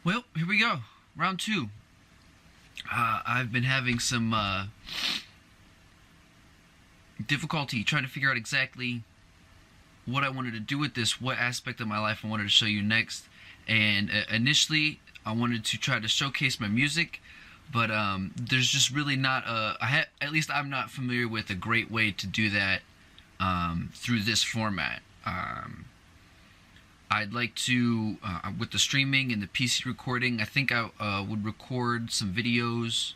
Well, here we go. Round two. I've been having some difficulty trying to figure out exactly what I wanted to do with this, what aspect of my life I wanted to show you next. And initially, I wanted to try to showcase my music, but there's just really not at least I'm not familiar with a great way to do that through this format. I'd like to, with the streaming and the PC recording, I think I would record some videos,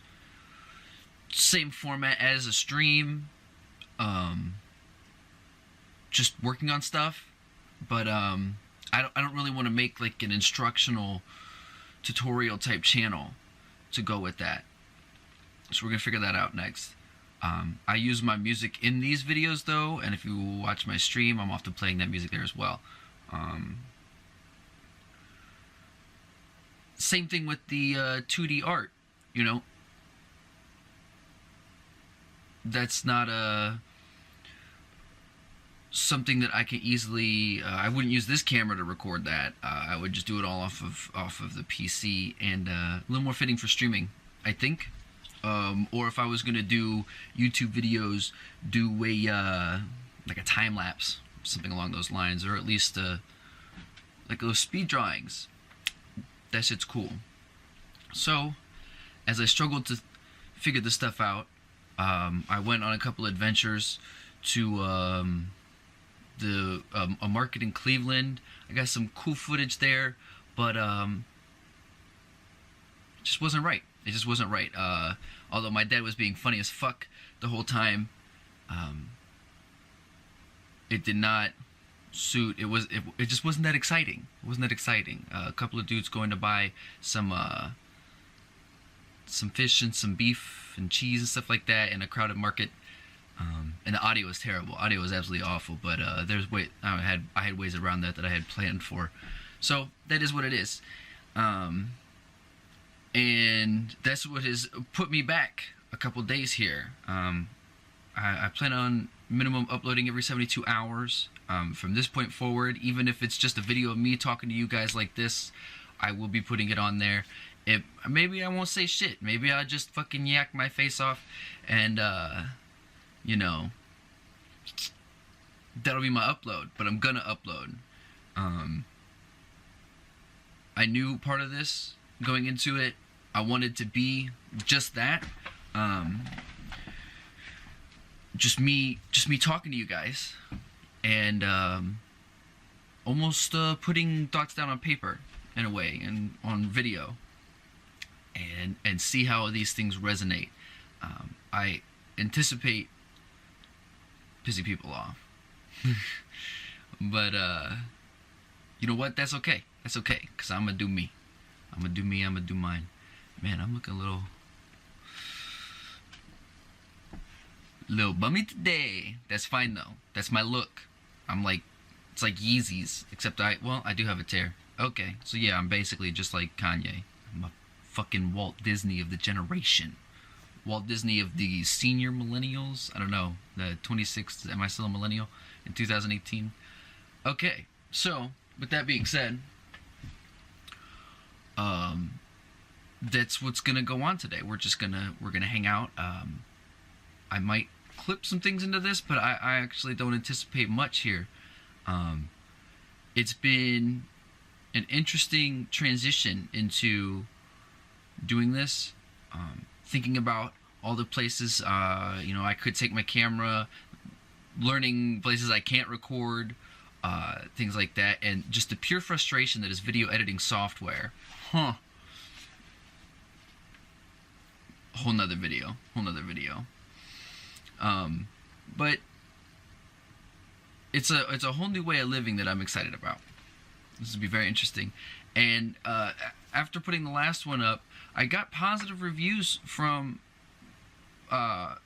same format as a stream, just working on stuff. But I don't really want to make like an instructional tutorial type channel to go with that. So we're gonna figure that out next. I use my music in these videos though, and if you watch my stream, I'm often playing that music there as well. Same thing with the 2D art, you know. That's not something that I can easily. I wouldn't use this camera to record that. I would just do it all off of the PC, and a little more fitting for streaming, I think. Or if I was gonna do YouTube videos, do a like a time lapse, something along those lines, or at least like those speed drawings. That shit's cool. So, as I struggled to figure this stuff out, I went on a couple adventures to a market in Cleveland. I got some cool footage there, but it just wasn't right. It just wasn't right. Although my dad was being funny as fuck the whole time, it did not suit. It just wasn't that exciting. It wasn't that exciting. A couple of dudes going to buy some fish and some beef and cheese and stuff like that in a crowded market. And the audio was terrible. Audio was absolutely awful. But I had ways around that I had planned for. So that is what it is. And that's what has put me back a couple days here. I plan on minimum uploading every 72 hours. From this point forward, even if it's just a video of me talking to you guys like this, I will be putting it on there. Maybe I won't say shit. Maybe I'll just fucking yak my face off, and you know, that'll be my upload. But I'm gonna upload. I knew part of this going into it. I wanted to be just that. Just me talking to you guys, and almost putting thoughts down on paper in a way, and on video, and see how these things resonate. I anticipate pissing people off, but you know what? That's okay. That's okay, cause I'm gonna do me. I'm gonna do me. I'm gonna do mine. Man, I'm looking a little bummy today. That's fine though. That's my look. I'm like, it's like Yeezys, except I do have a tear. Okay, so yeah, I'm basically just like Kanye. I'm a fucking Walt Disney of the generation. Walt Disney of the senior millennials. I don't know, the 26th. Am I still a millennial in 2018? Okay, so with that being said, that's what's gonna go on today. We're gonna hang out. I might clip some things into this, but I actually don't anticipate much here. It's been an interesting transition into doing this, thinking about all the places I could take my camera, learning places I can't record, things like that, and just the pure frustration that is video editing software. Whole nother video. But it's a whole new way of living that I'm excited about. This will be very interesting. And after putting the last one up, I got positive reviews from a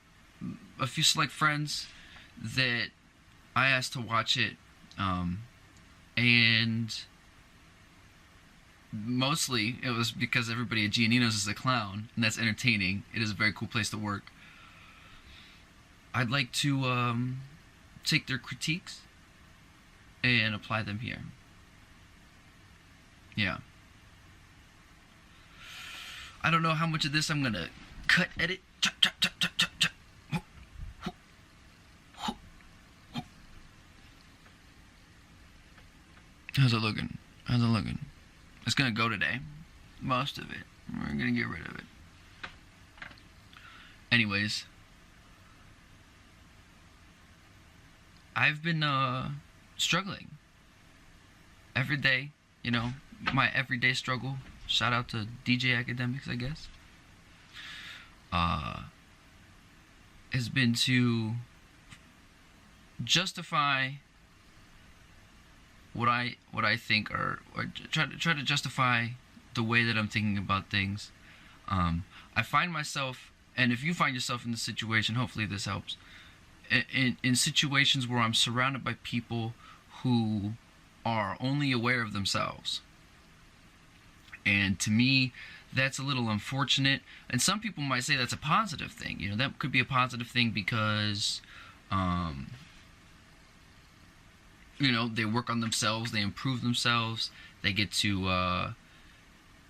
few select friends that I asked to watch it, and mostly it was because everybody at Giannino's is a clown, and that's entertaining. It is a very cool place to work. I'd like to take their critiques and apply them here. Yeah. I don't know how much of this I'm gonna cut, edit. How's it looking? How's it looking? It's gonna go today. Most of it. We're gonna get rid of it. Anyways, I've been struggling every day. You know, my everyday struggle. Shout out to DJ Academics, I guess. Has been to justify what I think or try to justify the way that I'm thinking about things. I find myself, and if you find yourself in this situation, hopefully this helps. In situations where I'm surrounded by people who are only aware of themselves. And to me, that's a little unfortunate. And some people might say that's a positive thing. You know, that could be a positive thing because, you know, they work on themselves, they improve themselves, they get to,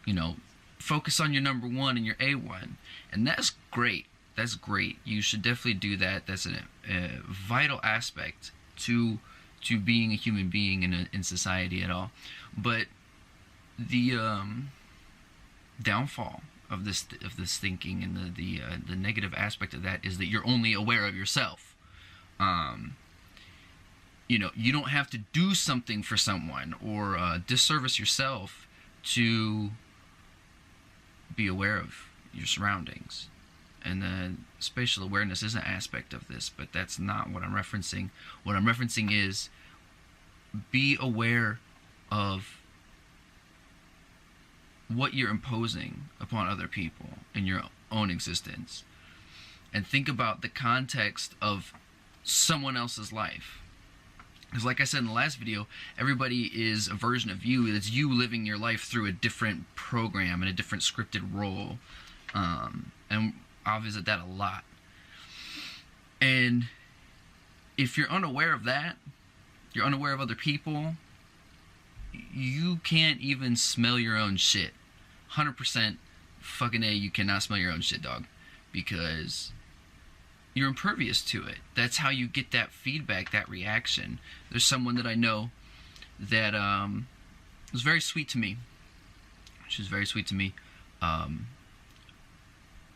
you know, focus on your number one and your A1. And that's great. That's great. You should definitely do that. That's a vital aspect to being a human being in society at all. But the downfall of this thinking and the negative aspect of that is that you're only aware of yourself. You know, you don't have to do something for someone or disservice yourself to be aware of your surroundings. And then spatial awareness is an aspect of this, but that's not what I'm referencing. What I'm referencing is be aware of what you're imposing upon other people in your own existence. And think about the context of someone else's life. Because like I said in the last video, everybody is a version of you. It's you living your life through a different program and a different scripted role. And I'll visit that a lot. And if you're unaware of that, you're unaware of other people, you can't even smell your own shit. 100% fucking A, you cannot smell your own shit, dog. Because you're impervious to it. That's how you get that feedback, that reaction. There's someone that I know that was very sweet to me. She was very sweet to me.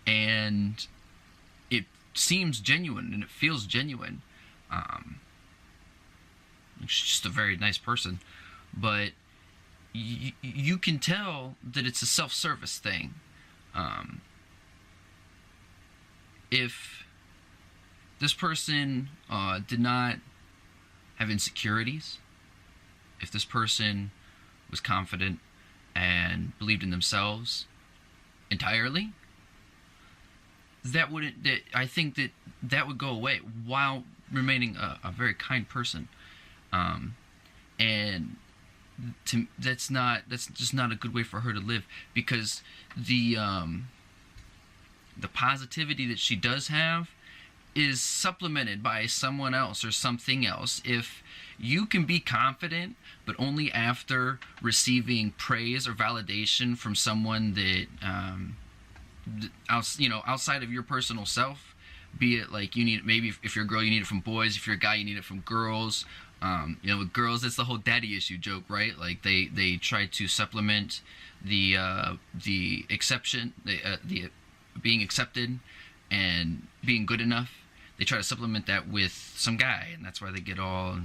And it seems genuine and it feels genuine. She's just a very nice person. But you can tell that it's a self-service thing. If this person did not have insecurities, if this person was confident and believed in themselves entirely, I think that would go away while remaining a very kind person. And that's just not a good way for her to live, because the positivity that she does have is supplemented by someone else or something else. If you can be confident, but only after receiving praise or validation from someone that, outside of your personal self, be it like you need, maybe if you're a girl, you need it from boys. If you're a guy, you need it from girls. With girls, it's the whole daddy issue joke, right? Like they try to supplement the exception, the being accepted and being good enough. They try to supplement that with some guy, and that's why they get all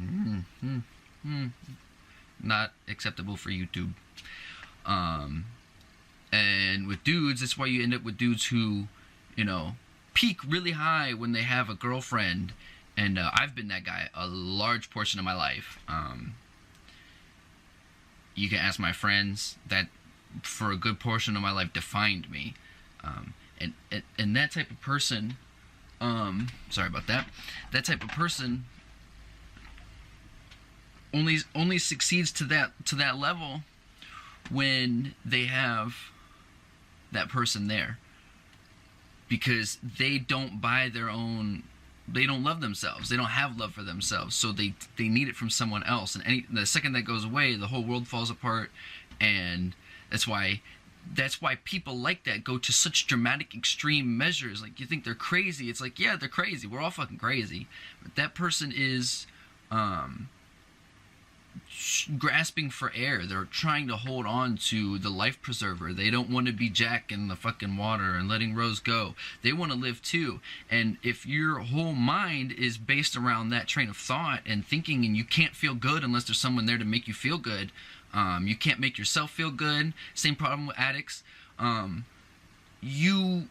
not acceptable for YouTube. And with dudes, that's why you end up with dudes who, peak really high when they have a girlfriend. And I've been that guy a large portion of my life. You can ask my friends that for a good portion of my life defined me. And that type of person, sorry about that. That type of person only succeeds to that level when they have that person there, because they don't buy their own. They don't love themselves. They don't have love for themselves, so they need it from someone else. And the second that goes away, the whole world falls apart, and that's why that's why people like that go to such dramatic extreme measures. Like, you think they're crazy, it's like, yeah, they're crazy, we're all fucking crazy, but that person is grasping for air. They're trying to hold on to the life preserver. They don't want to be Jack in the fucking water and letting Rose go. They want to live too. And if your whole mind is based around that train of thought and thinking, and you can't feel good unless there's someone there to make you feel good, you can't make yourself feel good. Same problem with addicts. You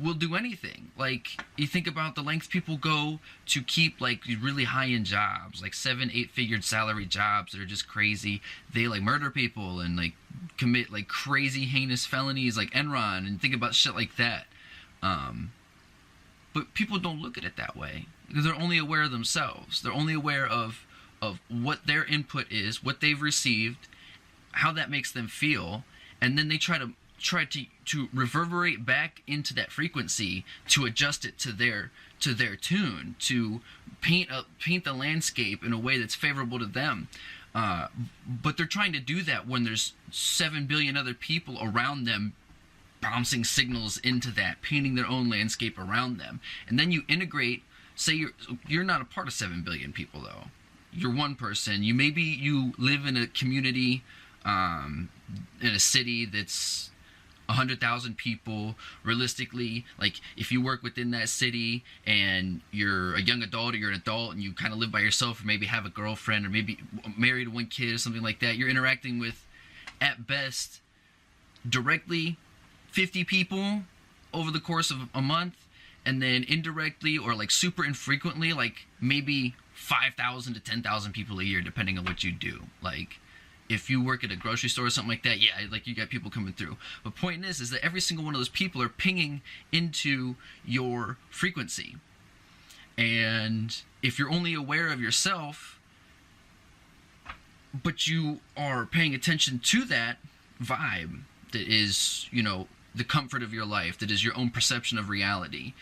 will do anything. Like, you think about the lengths people go to keep like really high-end jobs, like 7-8 figured salary jobs that are just crazy. They like murder people and like commit like crazy heinous felonies like Enron, and think about shit like that. But people don't look at it that way because they're only aware of themselves. They're only aware of what their input is, what they've received, how that makes them feel, and then they try to reverberate back into that frequency to adjust it to their tune, to paint the landscape in a way that's favorable to them. But they're trying to do that when there's 7 billion other people around them bouncing signals into that, painting their own landscape around them. And then you integrate, say you're not a part of 7 billion people though. You're one person. You live in a community, in a city that's 100,000 people. Realistically, like, if you work within that city and you're a young adult or you're an adult and you kind of live by yourself, or maybe have a girlfriend, or maybe married one kid or something like that, you're interacting with, at best, directly 50 people over the course of a month, and then indirectly or like super infrequently, like maybe 5,000 to 10,000 people a year, depending on what you do. Like, if you work at a grocery store or something like that, yeah, like, you got people coming through. But point is that every single one of those people are pinging into your frequency. And if you're only aware of yourself, but you are paying attention to that vibe that is, the comfort of your life, that is your own perception of reality,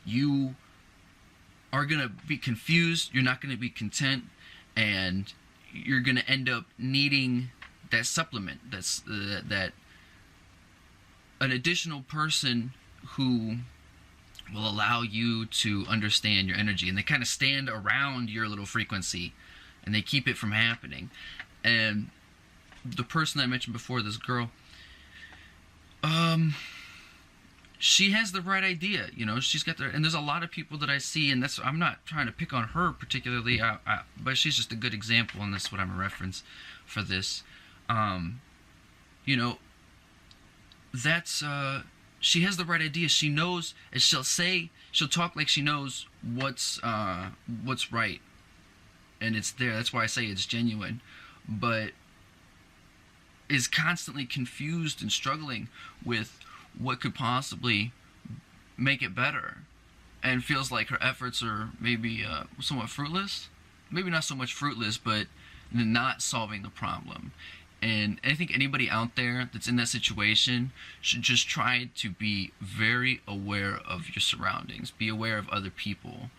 you are going to be confused, you're not going to be content, and you're going to end up needing that supplement, that an additional person who will allow you to understand your energy, and they kind of stand around your little frequency and they keep it from happening. And the person I mentioned before, this girl, she has the right idea, she's got and there's a lot of people that I see, and I'm not trying to pick on her particularly, but she's just a good example, and that's what I'm a reference for this. That's, she has the right idea. She knows, and she'll talk like she knows what's right, and it's there. That's why I say it's genuine, but is constantly confused and struggling with what could possibly make it better, and feels like her efforts are maybe somewhat fruitless. Maybe not so much fruitless, but not solving the problem. And I think anybody out there that's in that situation should just try to be very aware of your surroundings. Be aware of other people.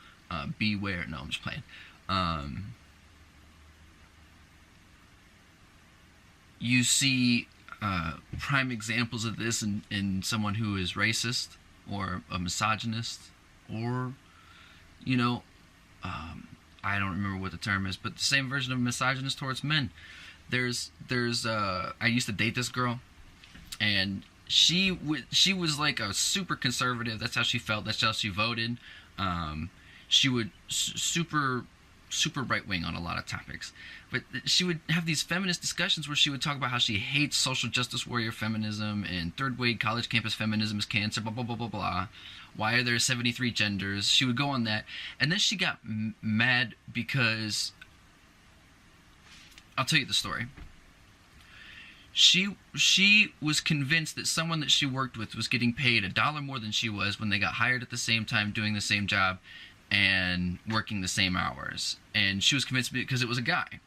Beware. No, I'm just playing. You see prime examples of this in someone who is racist or a misogynist, or I don't remember what the term is, but the same version of misogynist towards men. There's I used to date this girl, and she was like a super conservative. That's how she felt. That's how she voted. She would super right wing on a lot of topics, but she would have these feminist discussions where she would talk about how she hates social justice warrior feminism, and third wave college campus feminism is cancer, blah blah blah blah blah. Why are there 73 genders? She would go on that, and then she got mad because, I'll tell you the story. She was convinced that someone that she worked with was getting paid $1 more than she was when they got hired at the same time, doing the same job and working the same hours. And she was convinced because it was a guy.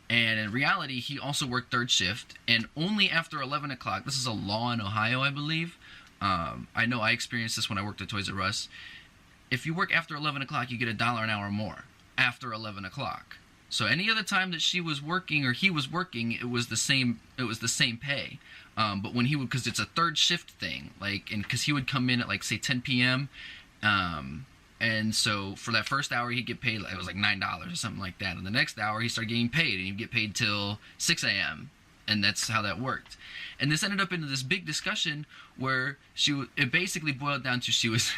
And in reality, he also worked third shift, and only after 11 o'clock, this is a law in Ohio, I believe. I know I experienced this when I worked at Toys R Us. If you work after 11 o'clock, you get $1 an hour more after 11 o'clock. So any other time that she was working or he was working, it was the same. It was the same pay. But when he would, because it's a third shift thing, like, and because he would come in at like say 10 p.m. And so for that first hour he'd get paid. It was like $9 or something like that. And the next hour he started getting paid, and he'd get paid till 6 a.m. And that's how that worked. And this ended up into this big discussion where it basically boiled down to she was,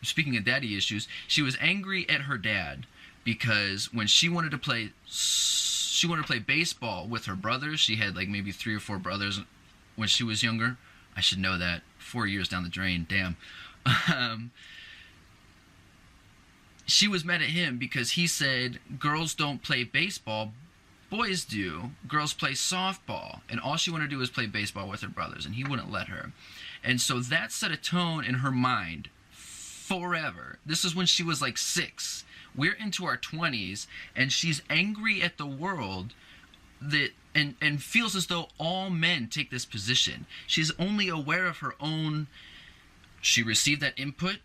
speaking of daddy issues, she was angry at her dad because when she wanted to play baseball with her brothers. She had like maybe 3 or 4 brothers when she was younger. I should know that. 4 years down the drain, damn. She was mad at him because he said girls don't play baseball, boys do. Girls play softball, and all she wanted to do was play baseball with her brothers, and he wouldn't let her. And so that set a tone in her mind forever. This is when she was like 6. We're into our 20s, and she's angry at the world that and feels as though all men take this position. She's only aware of her own. She received that input,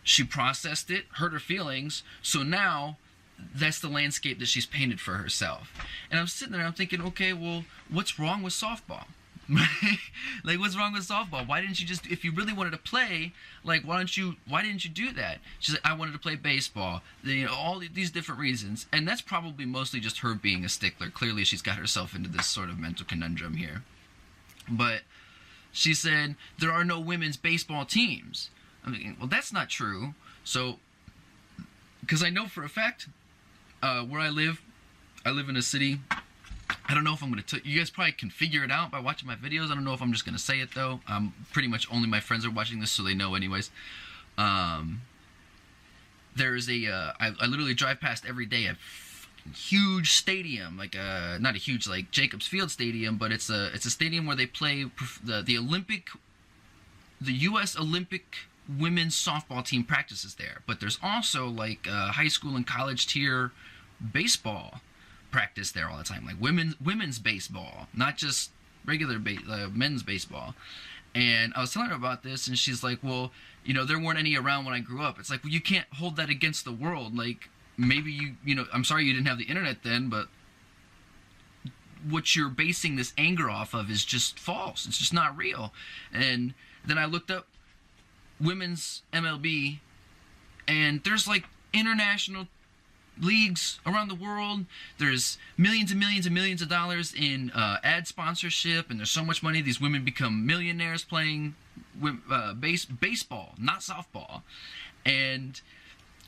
she processed it, hurt her feelings, so now that's the landscape that she's painted for herself. And I'm sitting there, I'm thinking, okay, well, what's wrong with softball? Like, what's wrong with softball? Why didn't you just, if you really wanted to play, like, why didn't you do that? She's like, I wanted to play baseball. You know, all these different reasons. And that's probably mostly just her being a stickler. Clearly she's got herself into this sort of mental conundrum here. But she said, there are no women's baseball teams. I'm thinking, well, that's not true. So, because I know for a fact, where I live in a city. I don't know if I'm going to you guys probably can figure it out by watching my videos. I don't know if I'm just going to say it, though. Pretty much only my friends are watching this, so they know anyways. There's I literally drive past every day a huge stadium, like not a huge like Jacobs Field Stadium, but it's a stadium where they play the U.S. Olympic women's softball team practices there. But there's also like high school and college tier baseball practice there all the time, like women's baseball, not just regular men's baseball. And I was telling her about this, and she's like, well, you know, there weren't any around when I grew up. It's like, well, you can't hold that against the world. Like, maybe you know, I'm sorry you didn't have the internet then, but what you're basing this anger off of is just false. It's just not real. And then I looked up women's MLB, and there's like international leagues around the world. There's millions and millions and millions of dollars in ad sponsorship, and there's so much money. These women become millionaires playing baseball, not softball. And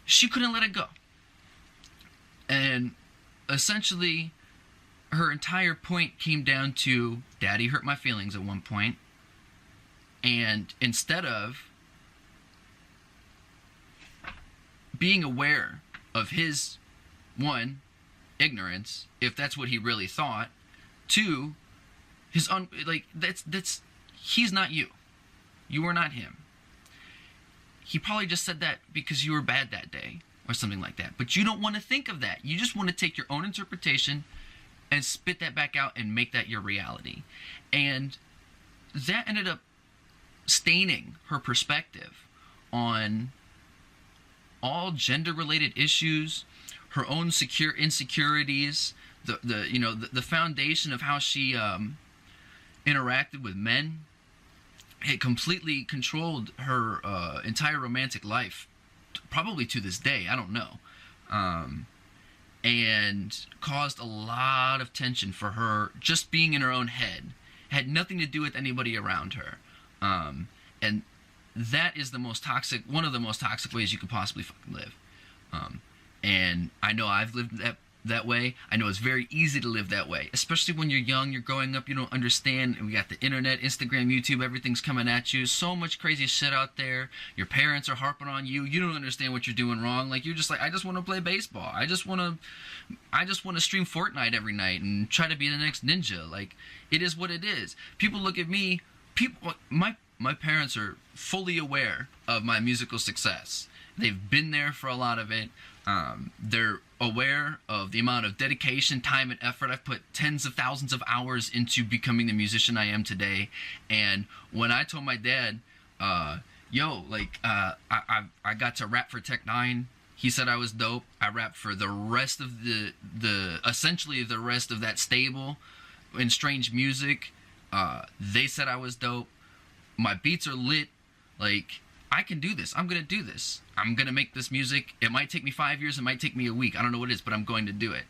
she couldn't let it go. And essentially, her entire point came down to, Daddy hurt my feelings at one point, and instead of being aware of his, 1, ignorance, if that's what he really thought, 2, his that's he's not you. You are not him. He probably just said that because you were bad that day or something like that. But you don't want to think of that. You just want to take your own interpretation and spit that back out and make that your reality. And that ended up staining her perspective on all gender-related issues, her own insecurities, the foundation of how she interacted with men. It completely controlled her entire romantic life, probably to this day. I don't know, and caused a lot of tension for her just being in her own head. Had nothing to do with anybody around her, and that is one of the most toxic ways you could possibly fucking live. And I know I've lived that way. I know it's very easy to live that way, especially when you're young, you're growing up, you don't understand, and we got the internet, Instagram, YouTube, everything's coming at you. So much crazy shit out there. Your parents are harping on you. You don't understand what you're doing wrong. Like, you're just like, I just want to play baseball. I just want to stream Fortnite every night and try to be the next ninja. Like, it is what it is. People look at me, my parents are fully aware of my musical success. They've been there for a lot of it. They're aware of the amount of dedication, time, and effort I've put tens of thousands of hours into becoming the musician I am today. And when I told my dad, I got to rap for Tech Nine, He said I was dope. I rapped for the rest of the essentially the rest of that stable in Strange Music. They said I was dope. My beats are lit. Like, I can do this. I'm gonna do this. I'm gonna make this music. It might take me 5 years. It might take me a week. I don't know what it is, but I'm going to do it.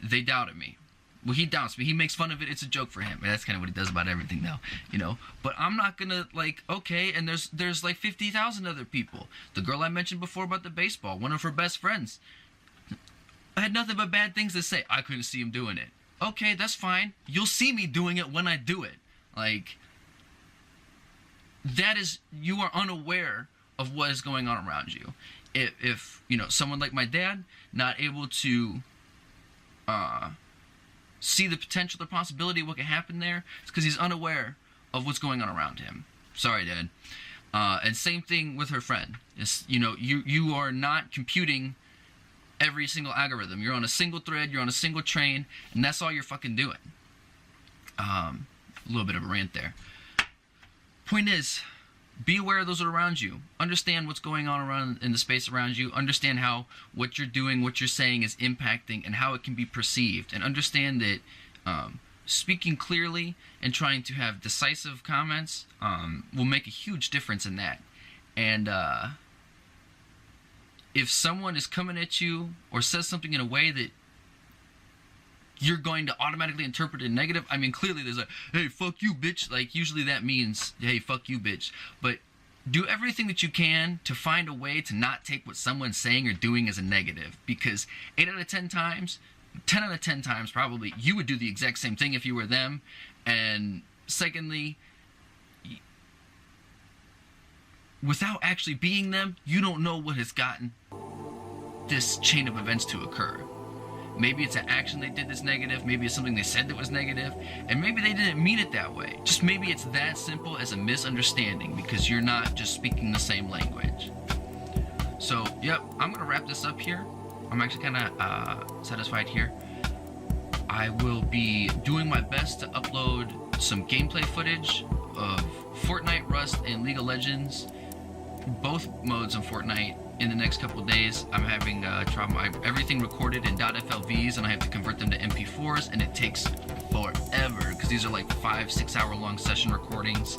They doubted me. Well, he doubts me. He makes fun of it. It's a joke for him. And that's kind of what he does about everything now, you know. But I'm not gonna, like, okay. And there's like 50,000 other people. The girl I mentioned before about the baseball, one of her best friends, I had nothing but bad things to say. I couldn't see him doing it. Okay, that's fine. You'll see me doing it when I do it. Like, that is, you are unaware of what is going on around you. If you know, someone like my dad, not able to see the potential, the possibility of what can happen there, it's because he's unaware of what's going on around him. Sorry, Dad. And same thing with her friend. It's, you know, you are not computing every single algorithm. You're on a single thread, you're on a single train, and that's all you're fucking doing. A little bit of a rant there. Point is, be aware of those that are around you. Understand what's going on around in the space around you. Understand how what you're doing, what you're saying is impacting, and how it can be perceived. And understand that speaking clearly and trying to have decisive comments will make a huge difference in that. And if someone is coming at you or says something in a way that you're going to automatically interpret it negative, I mean, clearly there's a, hey, fuck you, bitch. Like, usually that means, hey, fuck you, bitch. But do everything that you can to find a way to not take what someone's saying or doing as a negative. Because 8 out of 10 times, 10 out of 10 times probably, you would do the exact same thing if you were them. And secondly, without actually being them, you don't know what has gotten this chain of events to occur. Maybe it's an action they did that's negative. Maybe it's something they said that was negative. And maybe they didn't mean it that way. Just maybe it's that simple as a misunderstanding because you're not just speaking the same language. So, yep, I'm going to wrap this up here. I'm actually kind of satisfied here. I will be doing my best to upload some gameplay footage of Fortnite, Rust, and League of Legends. Both modes on Fortnite in the next couple of days. I'm having everything recorded in .flvs and I have to convert them to MP4s, and it takes forever because these are like 5-6 hour long session recordings.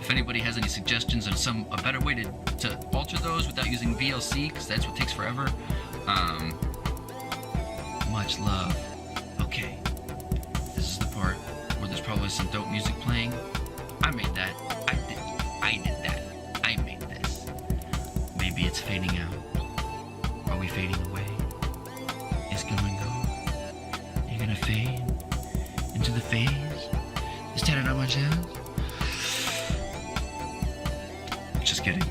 If anybody has any suggestions on a better way to alter those without using VLC, because that's what takes forever, much love. Okay, this is the part where there's probably some dope music playing. I made that. I did that. I made this. Maybe it's fading out. Are we fading away? Is going go? You're gonna fade into the phase? Is tatted on my chest? Just kidding.